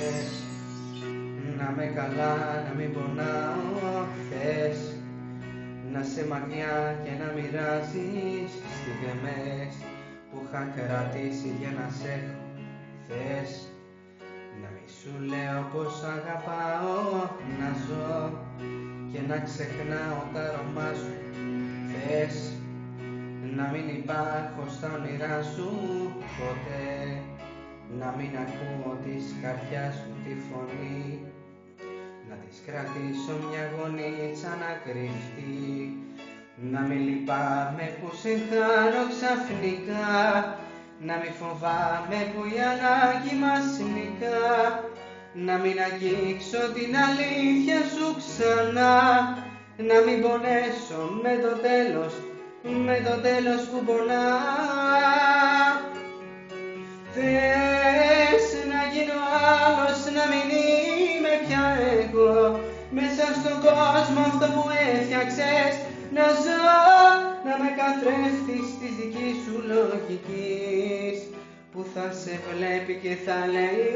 Θες να με καλά, να μην πονάω. Θες να σε μακριά και να μοιράζεις στιγμές που είχα κρατήσει για να σε έχω. Θες να μη σου λέω πως αγαπάω, να ζω και να ξεχνάω τα αρώμα σου. Θες να μην υπάρχω στα όνειρά σου ποτέ, να μην ακούω της καρδιάς σου τη φωνή, να της κρατήσω μια γωνίτσα να κρυφτεί, να μην λυπάμαι που σε χάνω ξαφνικά, να μην φοβάμαι που η ανάγκη μας νικά, να μην αγγίξω την αλήθεια σου ξανά, να μην πονέσω με το τέλος που πονά. Θες να γίνω άλλος, να μην είμαι πια εγώ, μέσα στον κόσμο αυτό που έφτιαξες, να ζω, να με καθρέφτεις της δικής σου λογικής, που θα σε βλέπει και θα λέει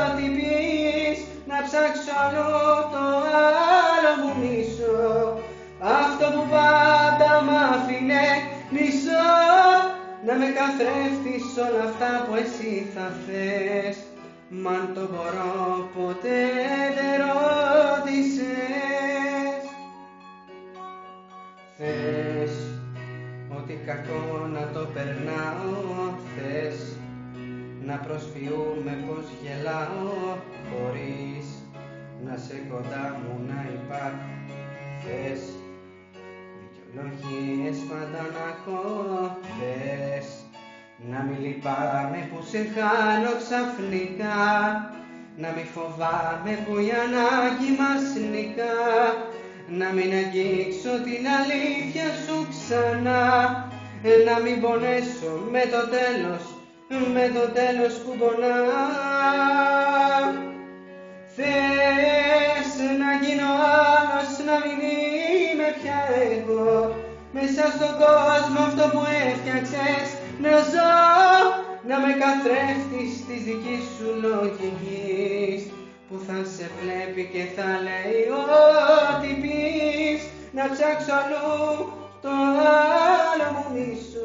ό,τι πεις, να ψάξω αλλού το άλλο μου μίσο, αυτό που πάντα μ' άφηνε μισό, να με καθρέφτεις όλα αυτά που εσύ θα θες, μ' αν το μπορώ ποτέ δεν ρώτησες. Θες ότι κακό να το περνάω, θες να προσποιούμε πως γελάω, χωρίς να σε κοντά μου να υπάρχω. Θες δικαιολογίες πάντα να έχω. Θες να μην λυπάμαι που σε χάνω ξαφνικά, να μην φοβάμαι που η ανάγκη μας νικά, να μην αγγίξω την αλήθεια σου ξανά, να μην πονέσω με το τέλος που πονά. Θες να γίνω άλλος, να μην είμαι πια εγώ, μέσα στον κόσμο αυτό που έφτιαξες, να ζω, να με καθρέφτεις της δικής σου λογικής, που θα σε βλέπει και θα λέει ό,τι πεις, να ψάξω αλλού το άλλο μου μίσο.